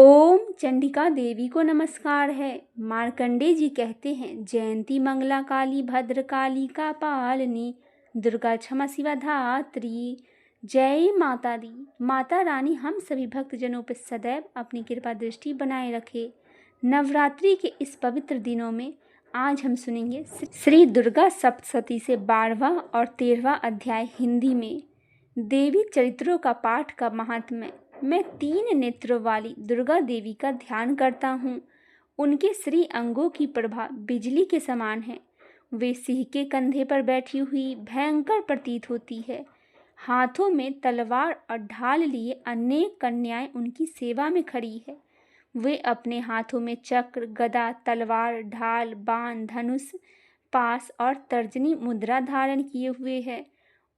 ओम चंडिका देवी को नमस्कार है। मार्कंडे जी कहते हैं, जयंती मंगला काली भद्रकाली का पालनी दुर्गा क्षमा शिवा धात्री। जय माता दी। माता रानी हम सभी भक्तजनों पर सदैव अपनी कृपा दृष्टि बनाए रखे। नवरात्रि के इस पवित्र दिनों में आज हम सुनेंगे श्री दुर्गा सप्तशती से 12वां और 13वां अध्याय हिंदी में। देवी चरित्रों का पाठ का महात्म्य। मैं 3 नेत्रों वाली दुर्गा देवी का ध्यान करता हूँ। उनके श्री अंगों की प्रभा बिजली के समान है। वे सिंह के कंधे पर बैठी हुई भयंकर प्रतीत होती है। हाथों में तलवार और ढाल लिए अनेक कन्याएं उनकी सेवा में खड़ी है। वे अपने हाथों में चक्र, गदा, तलवार, ढाल, बाण, धनुष, पास और तर्जनी मुद्रा धारण किए हुए हैं।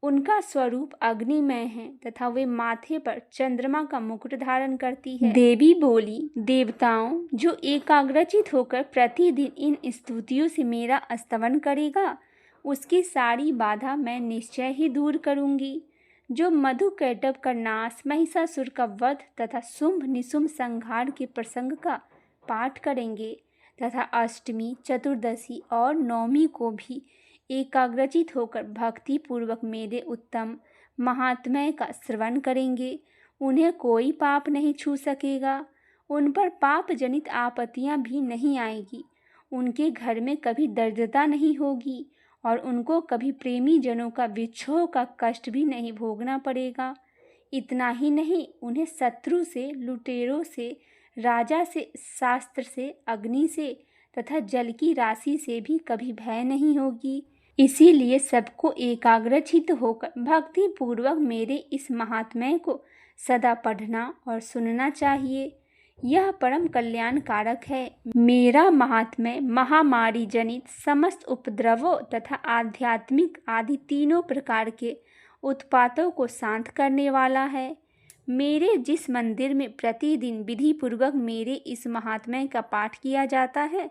उनका स्वरूप अग्निमय है तथा वे माथे पर चंद्रमा का मुकुट धारण करती है। देवी बोली, देवताओं, जो एकाग्रचित होकर प्रतिदिन इन स्तुतियों से मेरा स्तवन करेगा, उसकी सारी बाधा मैं निश्चय ही दूर करूंगी। जो मधु कैटभ का नाश, महिषासुर का वध तथा शुंभ निशुंभ संहार के प्रसंग का पाठ करेंगे तथा अष्टमी, चतुर्दशी और नवमी को भी एकाग्रचित होकर भक्ति पूर्वक मेरे उत्तम महात्म्य का श्रवण करेंगे, उन्हें कोई पाप नहीं छू सकेगा। उन पर पाप जनित आपत्तियां भी नहीं आएगी। उनके घर में कभी दरिद्रता नहीं होगी और उनको कभी प्रेमी जनों का विछोह का कष्ट भी नहीं भोगना पड़ेगा। इतना ही नहीं, उन्हें शत्रु से, लुटेरों से, राजा से, शास्त्र से, अग्नि से तथा जल की राशि से भी कभी भय नहीं होगी। इसीलिए सबको एकाग्रचित होकर भक्ति पूर्वक मेरे इस महात्म्य को सदा पढ़ना और सुनना चाहिए। यह परम कल्याण कारक है। मेरा महात्म्य महामारी जनित समस्त उपद्रवों तथा आध्यात्मिक आदि तीनों प्रकार के उत्पातों को शांत करने वाला है। मेरे जिस मंदिर में प्रतिदिन विधि पूर्वक मेरे इस महात्म्य का पाठ किया जाता है,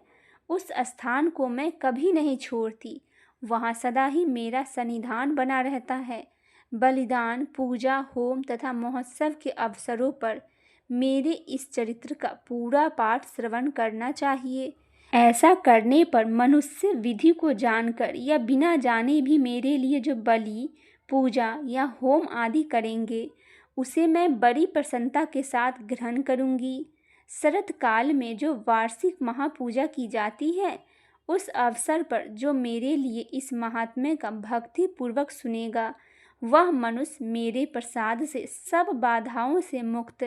उस स्थान को मैं कभी नहीं छोड़ती। वहाँ सदा ही मेरा सन्निधान बना रहता है। बलिदान, पूजा, होम तथा महोत्सव के अवसरों पर मेरे इस चरित्र का पूरा पाठ श्रवण करना चाहिए। ऐसा करने पर मनुष्य विधि को जानकर या बिना जाने भी मेरे लिए जो बलि, पूजा या होम आदि करेंगे, उसे मैं बड़ी प्रसन्नता के साथ ग्रहण करूँगी। शरत काल में जो वार्षिक महापूजा की जाती है, उस अवसर पर जो मेरे लिए इस महात्म्य का भक्ति पूर्वक सुनेगा, वह मनुष्य मेरे प्रसाद से सब बाधाओं से मुक्त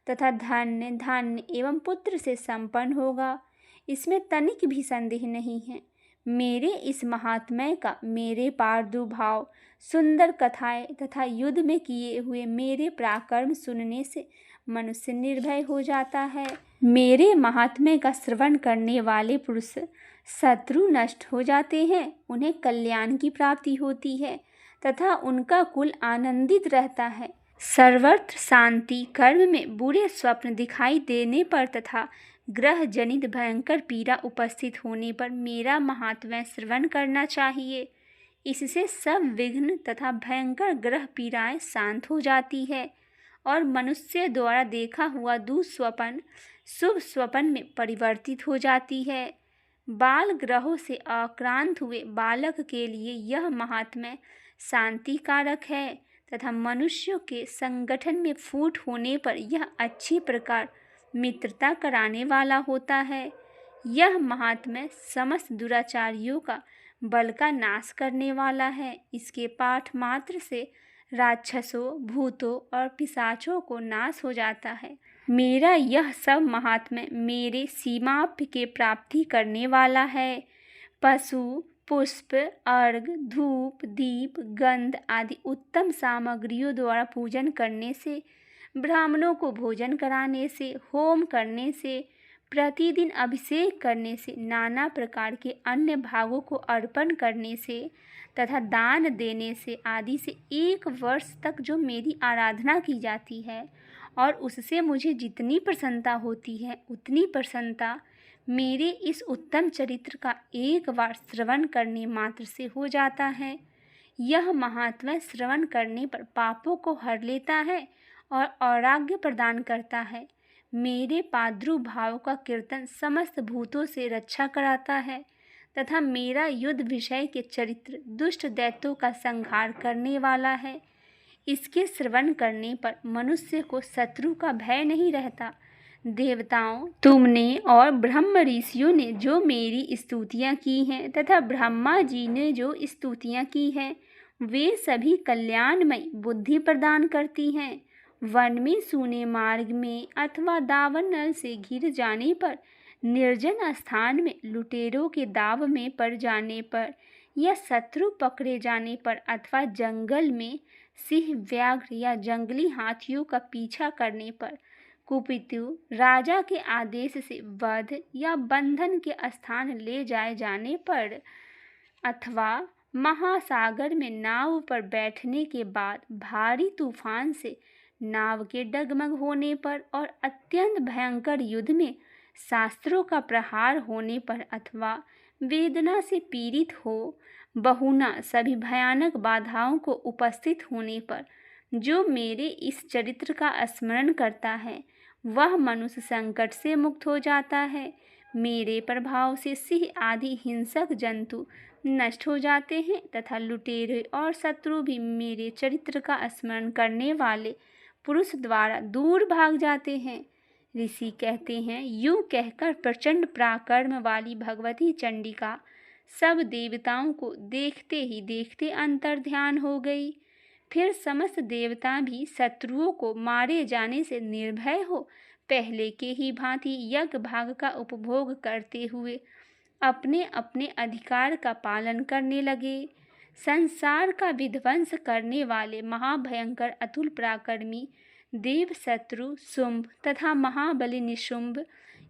तथा धन्य, धान्य एवं पुत्र से संपन्न होगा। इसमें तनिक भी संदेह नहीं है। मेरे इस महात्म्य का मेरे प्रादुर्भाव, सुंदर कथाएं तथा युद्ध में किए हुए मेरे पराक्रम सुनने से मनुष्य निर्भय हो जाता है। मेरे महात्म्य का श्रवण करने वाले पुरुष शत्रु नष्ट हो जाते हैं, उन्हें कल्याण की प्राप्ति होती है तथा उनका कुल आनंदित रहता है। सर्वत्र शांति, कर्म में बुरे स्वप्न दिखाई देने पर तथा ग्रह जनित भयंकर पीड़ा उपस्थित होने पर मेरा महात्म्य श्रवण करना चाहिए। इससे सब विघ्न तथा भयंकर ग्रह पीड़ाएं शांत हो जाती है और मनुष्य द्वारा देखा हुआ दुःस्वप्न शुभ स्वप्न में परिवर्तित हो जाती है। बाल ग्रहों से आक्रांत हुए बालक के लिए यह महात्म्य शांति कारक है तथा मनुष्यों के संगठन में फूट होने पर यह अच्छी प्रकार मित्रता कराने वाला होता है। यह महात्म्य समस्त दुराचारियों का बल का नाश करने वाला है। इसके पाठ मात्र से राक्षसों, भूतों और पिशाचों को नाश हो जाता है। मेरा यह सब महात्म्य मेरे सीमाप्य के प्राप्ति करने वाला है। पशु, पुष्प, अर्घ, धूप, दीप, गंध आदि उत्तम सामग्रियों द्वारा पूजन करने से, ब्राह्मणों को भोजन कराने से, होम करने से, प्रतिदिन अभिषेक करने से, नाना प्रकार के अन्य भागों को अर्पण करने से तथा दान देने से आदि से 1 वर्ष तक जो मेरी आराधना की जाती है और उससे मुझे जितनी प्रसन्नता होती है, उतनी प्रसन्नता मेरे इस उत्तम चरित्र का एक बार श्रवण करने मात्र से हो जाता है। यह महात्म्य श्रवण करने पर पापों को हर लेता है और औराग्य प्रदान करता है। मेरे प्रादुर्भाव का कीर्तन समस्त भूतों से रक्षा कराता है तथा मेरा युद्ध विषय के चरित्र दुष्ट दैत्यों का संहार करने वाला है। इसके श्रवण करने पर मनुष्य को शत्रु का भय नहीं रहता। देवताओं, तुमने और ब्रह्म ऋषियों ने जो मेरी स्तुतियाँ की हैं तथा ब्रह्मा जी ने जो स्तुतियाँ की हैं, वे सभी कल्याणमयी बुद्धि प्रदान करती हैं। वन में सूने मार्ग में अथवा दावन नल से घिर जाने पर, निर्जन स्थान में लुटेरों के दाव में पड़ जाने पर, या शत्रु पकड़े जाने पर, अथवा जंगल में सिंह, व्याघ्र या जंगली हाथियों का पीछा करने पर, कुपितु राजा के आदेश से वध या बंधन के स्थान ले जाए जाने पर, अथवा महासागर में नाव पर बैठने के बाद भारी तूफान से नाव के डगमग होने पर और अत्यंत भयंकर युद्ध में शास्त्रों का प्रहार होने पर, अथवा वेदना से पीड़ित हो बहुना सभी भयानक बाधाओं को उपस्थित होने पर, जो मेरे इस चरित्र का स्मरण करता है वह मनुष्य संकट से मुक्त हो जाता है। मेरे प्रभाव से सिंह आदि हिंसक जंतु नष्ट हो जाते हैं तथा लुटेरे और शत्रु भी मेरे चरित्र का स्मरण करने वाले पुरुष द्वारा दूर भाग जाते हैं। ऋषि कहते हैं, यूं कहकर प्रचंड पराक्रम वाली भगवती चंडिका सब देवताओं को देखते ही देखते अंतर्ध्यान हो गई। फिर समस्त देवता भी शत्रुओं को मारे जाने से निर्भय हो पहले के ही भांति यज्ञ भाग का उपभोग करते हुए अपने अपने अधिकार का पालन करने लगे। संसार का विध्वंस करने वाले महाभयंकर अतुल पराक्रमी देव शत्रु शुंभ तथा महाबली निशुंभ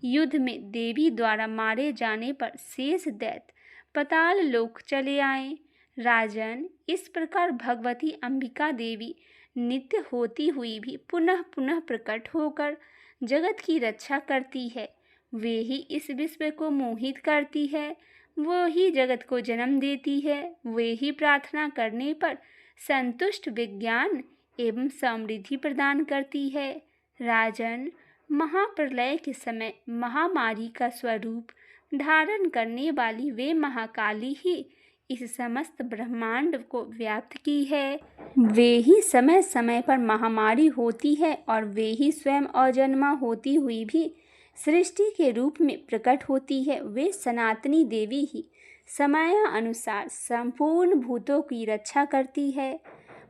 युद्ध में देवी द्वारा मारे जाने पर शेष दैत्य पाताल लोक चले आए। राजन, इस प्रकार भगवती अंबिका देवी नित्य होती हुई भी पुनः पुनः प्रकट होकर जगत की रक्षा करती है। वे ही इस विश्व को मोहित करती है, वो ही जगत को जन्म देती है, वे ही प्रार्थना करने पर संतुष्ट विज्ञान एवं समृद्धि प्रदान करती है। राजन, महाप्रलय के समय महामारी का स्वरूप धारण करने वाली वे महाकाली ही इस समस्त ब्रह्मांड को व्याप्त की है। वे ही समय समय पर महामारी होती है और वे ही स्वयं अजन्मा होती हुई भी सृष्टि के रूप में प्रकट होती है। वे सनातनी देवी ही समयानुसार संपूर्ण भूतों की रक्षा करती है।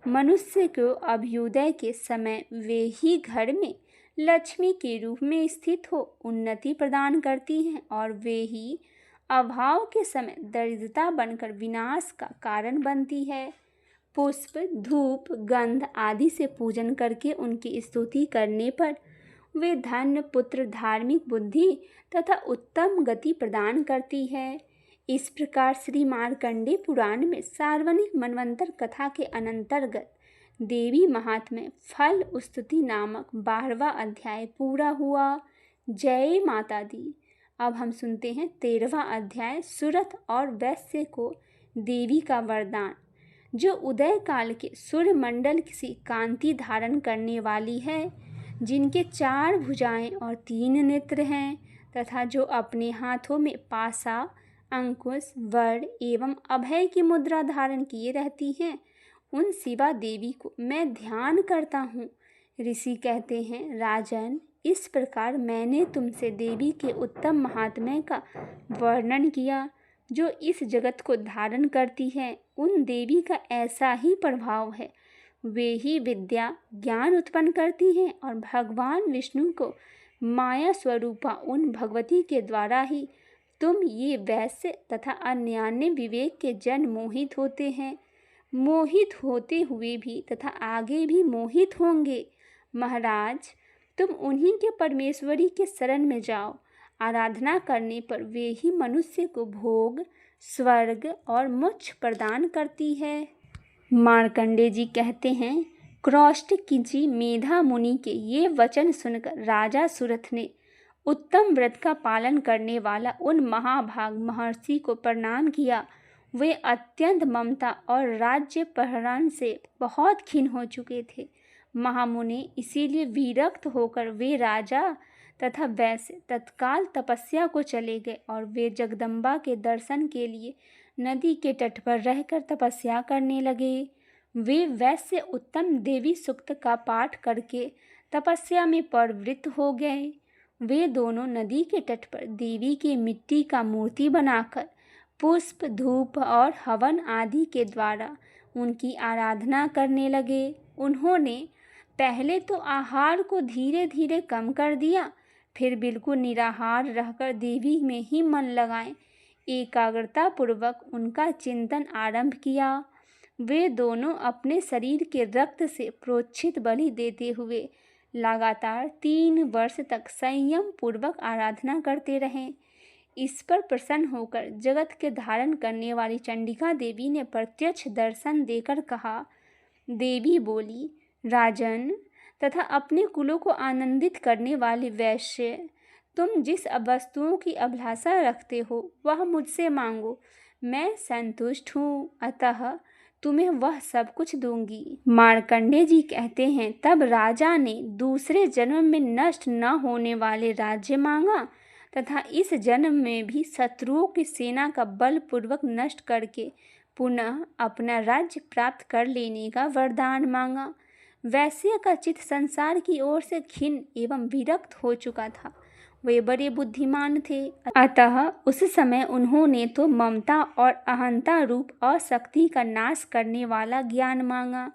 मनुष्य को अभ्युदय के समय वे ही घर में लक्ष्मी के रूप में स्थित हो उन्नति प्रदान करती हैं और वे ही अभाव के समय दरिद्रता बनकर विनाश का कारण बनती है। पुष्प, धूप, गंध आदि से पूजन करके उनकी स्तुति करने पर वे धन, पुत्र, धार्मिक बुद्धि तथा उत्तम गति प्रदान करती है। इस प्रकार श्री मार्कंडेय पुराण में सार्वजनिक मनवंतर कथा के अनंतर्गत देवी महात्म्य फल स्तुति नामक 12वां अध्याय पूरा हुआ। जय माता दी। अब हम सुनते हैं 13वां अध्याय, सुरथ और वैश्य को देवी का वरदान। जो उदय काल के सूर्य मंडल की कांति धारण करने वाली है, जिनके 4 भुजाएं और 3 नेत्र हैं तथा जो अपने हाथों में पासा, अंकुश, वर एवं अभय की मुद्रा धारण किए रहती हैं, उन शिवा देवी को मैं ध्यान करता हूँ। ऋषि कहते हैं, राजन, इस प्रकार मैंने तुमसे देवी के उत्तम महात्म्य का वर्णन किया जो इस जगत को धारण करती है। उन देवी का ऐसा ही प्रभाव है। वे ही विद्या ज्ञान उत्पन्न करती हैं और भगवान विष्णु को माया स्वरूपा उन भगवती के द्वारा ही तुम ये वैश्य तथा अन्यान्य विवेक के जन मोहित होते हैं। मोहित होते हुए भी तथा आगे भी मोहित होंगे। महाराज, तुम उन्हीं के परमेश्वरी के शरण में जाओ। आराधना करने पर वे ही मनुष्य को भोग, स्वर्ग और मोक्ष प्रदान करती है। मार्कंडेय जी कहते हैं, क्रौष्टकिंची मेधा मुनि के ये वचन सुनकर राजा सुरथ ने उत्तम व्रत का पालन करने वाला उन महाभाग महर्षि को प्रणाम किया। वे अत्यंत ममता और राज्य प्रहरण से बहुत खिन्न हो चुके थे। महामुनि, इसीलिए विरक्त होकर वे राजा तथा वैश्य तत्काल तपस्या को चले गए और वे जगदम्बा के दर्शन के लिए नदी के तट पर रहकर तपस्या करने लगे। वे वैश्य उत्तम देवी सूक्त का पाठ करके तपस्या में प्रवृत्त हो गए। वे दोनों नदी के तट पर देवी की मिट्टी का मूर्ति बनाकर पुष्प, धूप और हवन आदि के द्वारा उनकी आराधना करने लगे। उन्होंने पहले तो आहार को धीरे धीरे कम कर दिया, फिर बिल्कुल निराहार रहकर देवी में ही मन लगाएं एकाग्रता पूर्वक उनका चिंतन आरंभ किया। वे दोनों अपने शरीर के रक्त से प्रोक्षित बलि देते हुए लगातार 3 वर्ष तक संयम पूर्वक आराधना करते रहे। इस पर प्रसन्न होकर जगत के धारण करने वाली चंडिका देवी ने प्रत्यक्ष दर्शन देकर कहा। देवी बोली, राजन तथा अपने कुलों को आनंदित करने वाले वैश्य, तुम जिस वस्तुओं की अभिलाषा रखते हो वह मुझसे मांगो, मैं संतुष्ट हूँ, अतः तुम्हें वह सब कुछ दूंगी। मार्कंडेय जी कहते हैं, तब राजा ने दूसरे जन्म में नष्ट न होने वाले राज्य मांगा तथा इस जन्म में भी शत्रुओं की सेना का बलपूर्वक नष्ट करके पुनः अपना राज्य प्राप्त कर लेने का वरदान मांगा। वैश्य का चित्त संसार की ओर से खिन्न एवं विरक्त हो चुका था। वे बड़े बुद्धिमान थे, अतः उस समय उन्होंने तो ममता और अहंता रूप अशक्ति का नाश करने वाला ज्ञान मांगा।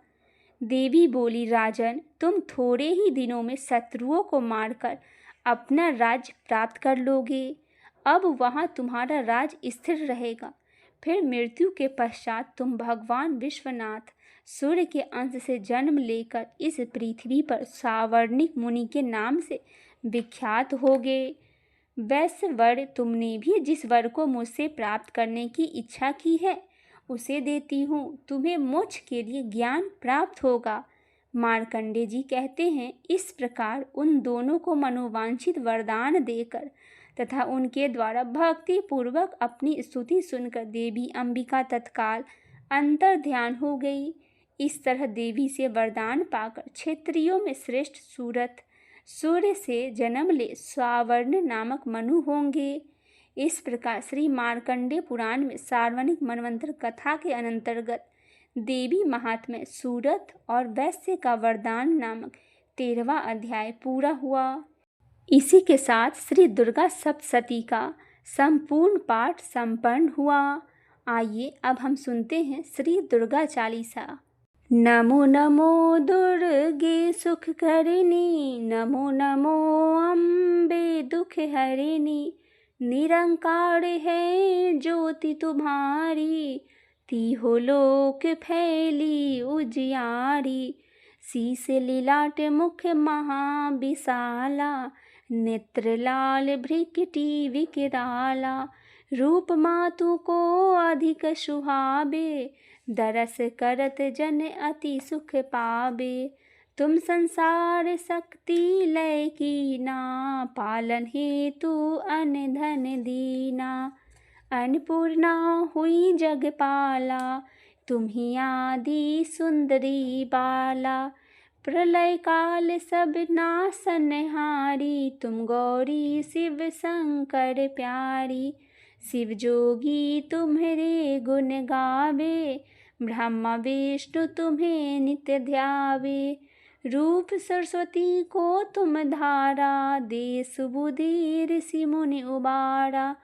देवी बोली, राजन, तुम थोड़े ही दिनों में शत्रुओं को मारकर अपना राज्य प्राप्त कर लोगे। अब वहाँ तुम्हारा राज स्थिर रहेगा। फिर मृत्यु के पश्चात तुम भगवान विश्वनाथ सूर्य के अंश से जन्म लेकर इस पृथ्वी पर सावर्णिक मुनि के नाम से विख्यात होगे। वैश्य वर, तुमने भी जिस वर को मुझसे प्राप्त करने की इच्छा की है उसे देती हूँ। तुम्हें मोक्ष के लिए ज्ञान प्राप्त होगा। मार्कंडेय जी कहते हैं, इस प्रकार उन दोनों को मनोवांछित वरदान देकर तथा उनके द्वारा भक्ति पूर्वक अपनी स्तुति सुनकर देवी अंबिका तत्काल अंतर ध्यान हो गई। इस तरह देवी से वरदान पाकर क्षत्रियों में श्रेष्ठ सूरत सूर्य से जन्म ले स्वावर्ण नामक मनु होंगे। इस प्रकार श्री मार्कंडेय पुराण में सार्वजनिक मनवंतर कथा के अंतर्गत देवी महात्म्य सूरत और वैश्य का वरदान नामक 13वां अध्याय पूरा हुआ। इसी के साथ श्री दुर्गा सप्तशती का संपूर्ण पाठ संपन्न हुआ। आइए अब हम सुनते हैं श्री दुर्गा चालीसा। नमो नमो दुर्गे सुख करिणी, नमो नमो अम्बे दुख हरिणी। निरंकार है ज्योति तुम्हारी, तीहो लोक फैली उजियारी। शीस लीलाट मुख महाविशाला, नेत्र लाल भ्रिकुटी विकराला। रूप मातु को अधिक सुहावे, दरस करत जन अति सुख पावे। तुम संसार शक्ति लय कीना, पालन हेतु अन धन दीना। अन्नपूर्णा हुई जगपाला, तुम ही आदि सुंदरी बाला। प्रलय काल सब नासनहारी, तुम गौरी शिव शंकर प्यारी। शिव जोगी तुम्हारे गुण गावे, ब्रह्मा विष्णु तुम्हें नित्य ध्यावे। रूप सरस्वती को तुम धारा, देश बुद्धि ऋषि मुनि उबारा।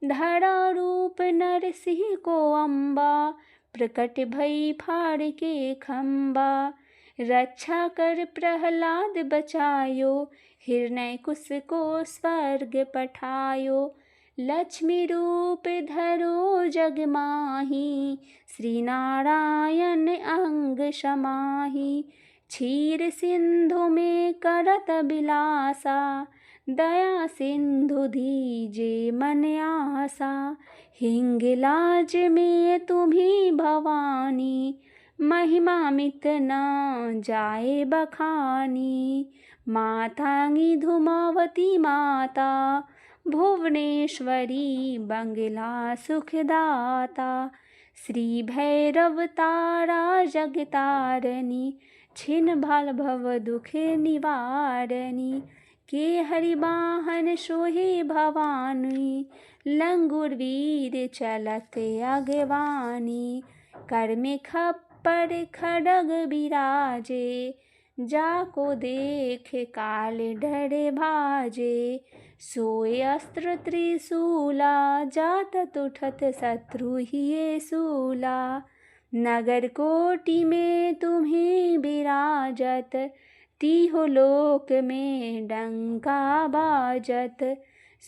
धरा रूप नरसिंह को अम्बा, प्रकट भई फाड़ के खम्बा। रक्षा कर प्रहलाद बचायो, हिरण्यकुश को स्वर्ग पठायो। लक्ष्मी रूप धरो जग माही, श्री नारायण अंग समाही। क्षीर सिंधु में करत बिलासा, दया सिंधु दीजे मन आसा। हिंगलाज में तुम्ही भवानी, महिमा मित न जाए बखानी। मातांगी धूमावती माता, भुवनेश्वरी बंगला सुखदाता। श्री भैरव तारा जगतारणी, छिन भल भव दुख निवारणी। के हरिवाहन सोहे भवानी, लंगुर वीर चलत अगवानी। कर में खप्पर खड्ग बिराजे, जाको देख काल डर भाजे। सोए अस्त्र त्रिशूला, जातत उठत शत्रु हिये शूला। नगर कोटि में तुम्हें बिराजत, तीहो लोक में डंका बाजत।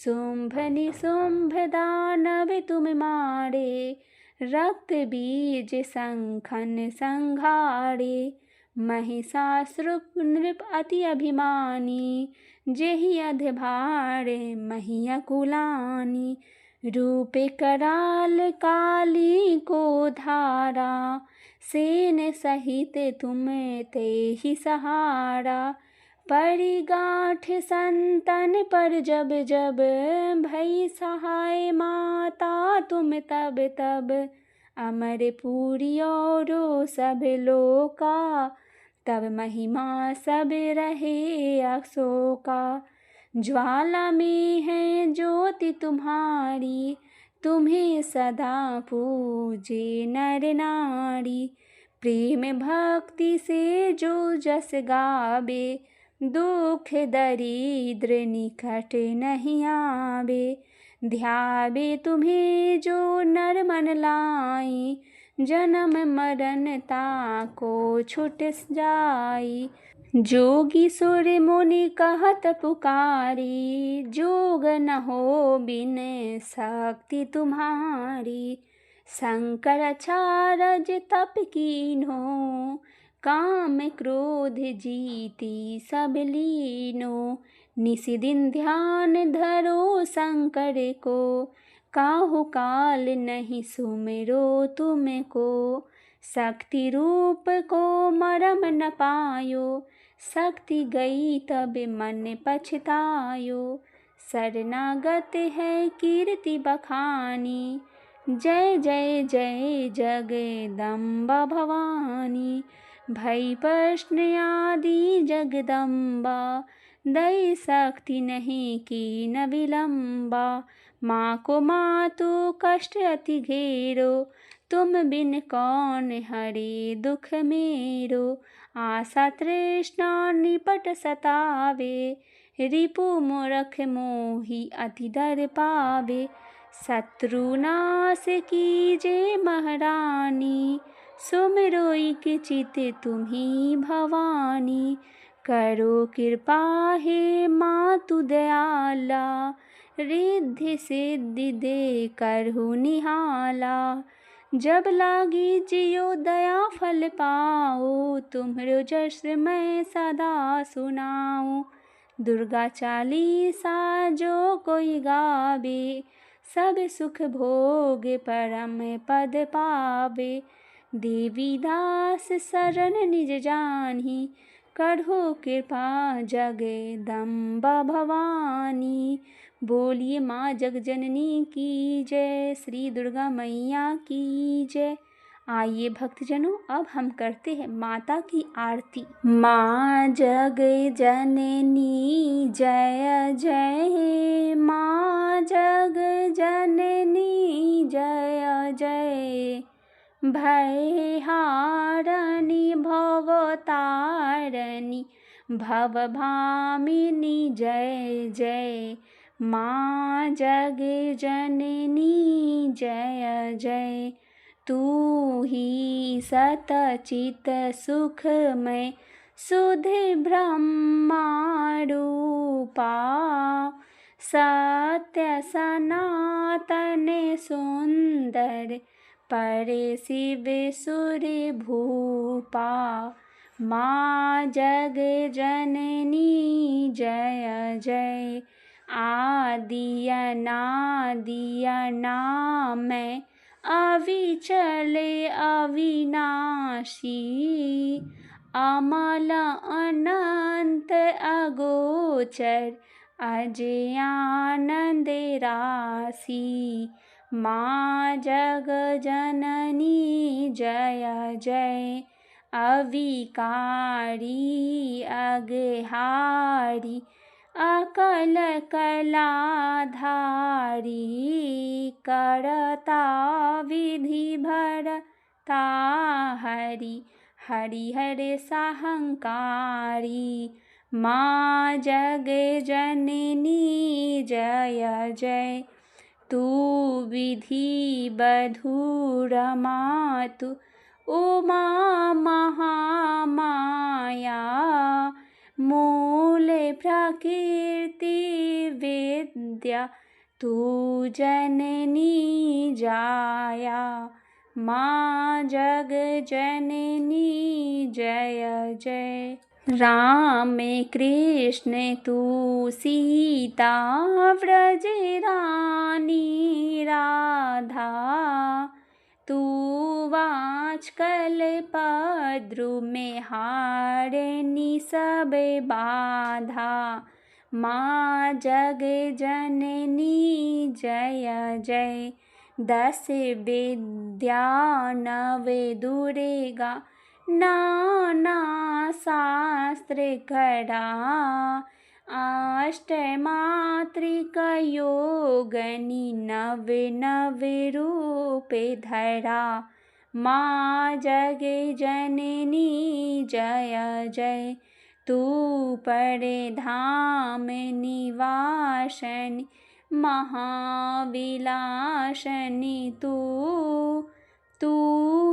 शुंभ निशुंभ दानव तुम मारे, रक्त बीज शंखन संघारे। महिषासुर नृप अति अभिमानी, जेहि अधभार महिया कुलानी। रूप कराल काली को धारा, सेन सहित तुम तेहि सहारा। परिगाठ संतन पर जब जब, भई सहाय माता तुम तब तब। अमरपुरी औरो सब लोका, तब महिमा सब रहे अशोका। ज्वाला में है ज्योति तुम्हारी, तुम्हें सदा पूजे नर नारी। प्रेम भक्ति से जो जस गावे, दुख दरिद्र निकट नहीं आवे। ध्यावे तुम्हें जो नर मन लाई, जन्म मरण ताको छुट जाई। जोगी सुर मुनि कहत पुकारी, जोग न हो बिन शक्ति तुम्हारी। शंकर चारज तप कीन्हो, काम क्रोध जीती सब लीनो। निस दिन ध्यान धरो शंकर को, काहू काल नहीं सुमिरो तुमको। शक्ति रूप को मरम न पायो, शक्ति गई तब मन पछतायो। शरणागत है कीर्ति बखानी, जय जय जय जगदम्बा भवानी। भई प्रश्न आदि जगदम्बा, दई शक्ति नहीं की न विलम्बा। माँ को मातु कष्ट अति घेरो, तुम बिन कौन हरे दुख मेरो। आशा तृष्णा निपट सतावे, रिपु मूरख मोहि अति डर पावे। शत्रुनाश कीजे महारानी, सुमिरोई के चित तुम्ही भवानी। करो कृपा हे मातु दयाला, रिद्धि सिद्धि दे करहु निहाला। जब लागी जियो दया फल पाओ, तुम्हरो जस मैं सदा सुनाऊं। दुर्गा चालीसा जो कोई गावे, सब सुख भोग परम पद पावे। देवी दास शरण निज जानी, करहो कृपा जगदम्बा भवानी। बोलिए माँ जगजननी की जय, श्री दुर्गा मैया की जय। आइए भक्तजनों, अब हम करते हैं माता की आरती। माँ जगजननी जय जय, माँ जगजननी जय जय। भय हारनी भवतारिणी, भवभामिनी जय जय। माँ जगजननी जय जय। तू ही सतचित सुखमय, सुध ब्रह्मा रूपा। सत्य सनातन सुंदर, परे शिव सुर भूपा। माँ जगजननी जय जय। आदि अनादि अनामय, अविचल अविनाशी। अमल अनंत अगोचर, अजय आनंद राशि। माँ जगजननी जय जय। अविकारी अगहारी, अकल कलाधारी करता विधि भरता हरि हरिहर सहंकारी माँ जग जननी जय जय। तू विधि बधूर मातु उमा महामाया मूल प्रकृति विद्या तू जननी जाया माँ जग जननी जय जय। राम कृष्ण तू सीता व्रज रानी राधा तू वाचकल पद्रु में हारनी सब बाधा माँ जग जननी जय जय। 10 विद्या 9 दुर्गा नाना शास्त्र करा 8 मातृक योगनी 9 रूप धरा माँ जग जननी जय जय। तू परधाम निवासनी महाविलासनी तू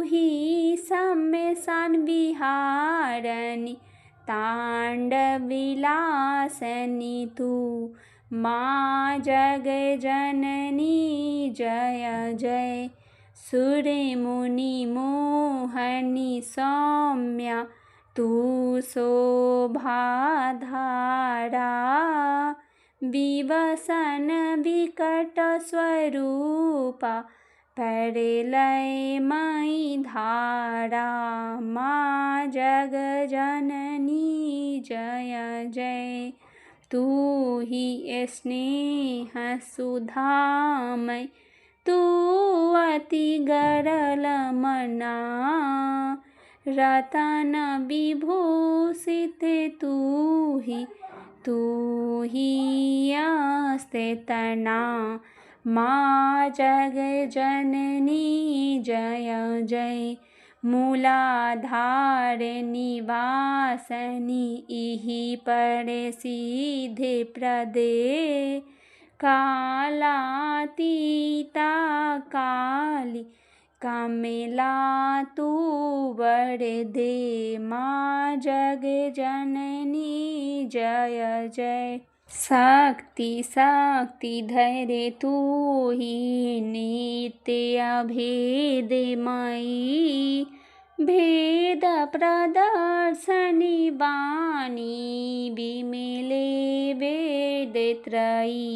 ही सम्यसन विहारनी तांडव विलासनी तू माँ जग जननी जय जय। सुर मुनि मोहनी सौम्या तू शोभाधारा विवसन विकट स्वरूपा प्रलय मई धारा माँ जग जननी जय जय। तू ही स्नेह सुधामय तू अति गरल मना रतन विभूषित तू ही अस्तेतना माँ जग जननी जय जय। मूलाधार निवासनी इहि पर सीधे प्रदे कालातीता काली कमला तू वर दे माँ जग जननी जय जय। शक्ति शक्ति धैर्य तू ही नित्य अभेदमयी भेद प्रदर्शनी वाणी विमले वेद त्रयी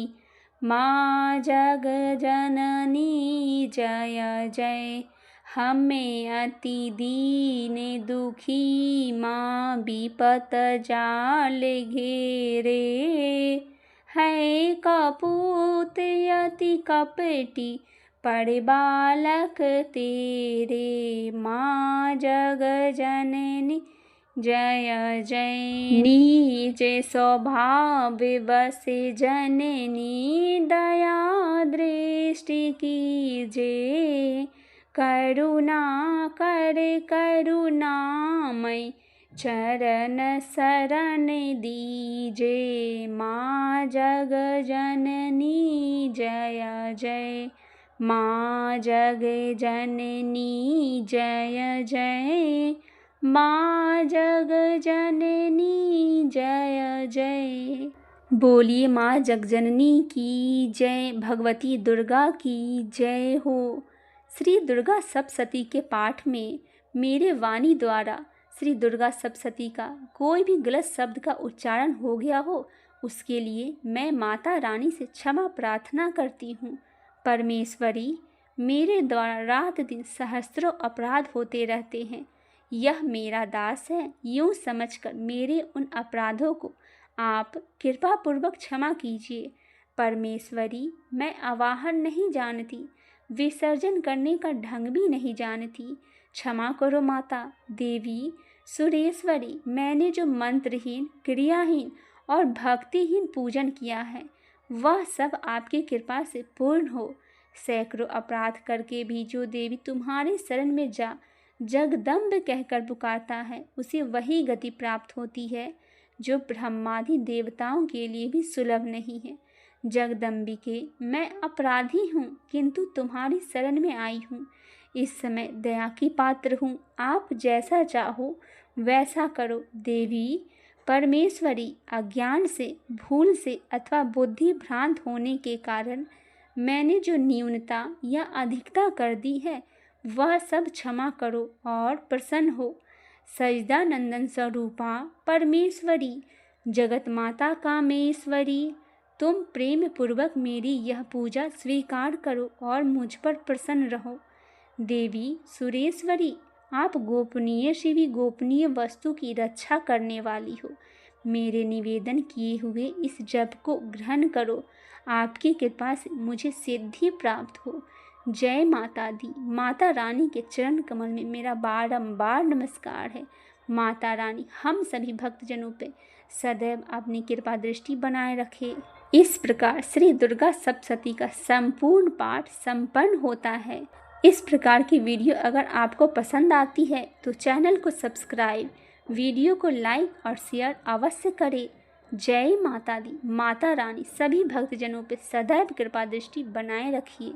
माँ जग जननी जय जय। हमें अति दीन दुखी माँ विपत जाल घेरे है कपूत अति कपटी पड़े बालक तेरे माँ जग जननी जय जय। नीच स्वभाव बसे जननी दया दृष्टि कीजे करुणा कर करुणामय चरण शरण दीजे माँ जग जननी जय जय। माँ जग जननी जय जय माँ जग जननी जय जय। बोलिए माँ जगजननी की जय। भगवती दुर्गा की जय हो। श्री दुर्गा सप्तशती के पाठ में मेरे वाणी द्वारा श्री दुर्गा सप्तशती का कोई भी गलत शब्द का उच्चारण हो गया हो उसके लिए मैं माता रानी से क्षमा प्रार्थना करती हूँ। परमेश्वरी, मेरे द्वारा रात दिन सहस्त्रों अपराध होते रहते हैं। यह मेरा दास है, यूँ समझकर मेरे उन अपराधों को आप कृपापूर्वक क्षमा कीजिए। परमेश्वरी, मैं आवाहन नहीं जानती, विसर्जन करने का ढंग भी नहीं जानती। क्षमा करो माता। देवी सुरेश्वरी, मैंने जो मंत्रहीन, क्रियाहीन और भक्तिहीन पूजन किया है, वह सब आपकी कृपा से पूर्ण हो। सैकड़ों अपराध करके भी जो देवी तुम्हारे शरण में जगदम्ब कहकर पुकारता है, उसे वही गति प्राप्त होती है जो ब्रह्मादि देवताओं के लिए भी सुलभ नहीं है। जगदम्बिके, मैं अपराधी हूँ, किंतु तुम्हारी शरण में आई हूँ। इस समय दया की पात्र हूँ, आप जैसा चाहो वैसा करो। देवी परमेश्वरी, अज्ञान से, भूल से अथवा बुद्धि भ्रांत होने के कारण मैंने जो न्यूनता या अधिकता कर दी है, वह सब क्षमा करो और प्रसन्न हो। सजदानंदन स्वरूपा परमेश्वरी, जगत माता कामेश्वरी, तुम प्रेम पूर्वक मेरी यह पूजा स्वीकार करो और मुझ पर प्रसन्न रहो। देवी सुरेश्वरी, आप गोपनीय से भी गोपनीय वस्तु की रक्षा करने वाली हो। मेरे निवेदन किए हुए इस जप को ग्रहण करो, आपकी कृपा से मुझे सिद्धि प्राप्त हो। जय माता दी। माता रानी के चरण कमल में मेरा बारंबार नमस्कार है। माता रानी हम सभी भक्तजनों पे सदैव अपनी कृपा दृष्टि बनाए रखे। इस प्रकार श्री दुर्गा सप्तशती का संपूर्ण पाठ संपन्न होता है। इस प्रकार की वीडियो अगर आपको पसंद आती है तो चैनल को सब्सक्राइब, वीडियो को लाइक और शेयर अवश्य करें। जय माता दी। माता रानी सभी भक्तजनों पर सदैव कृपा दृष्टि बनाए रखिए।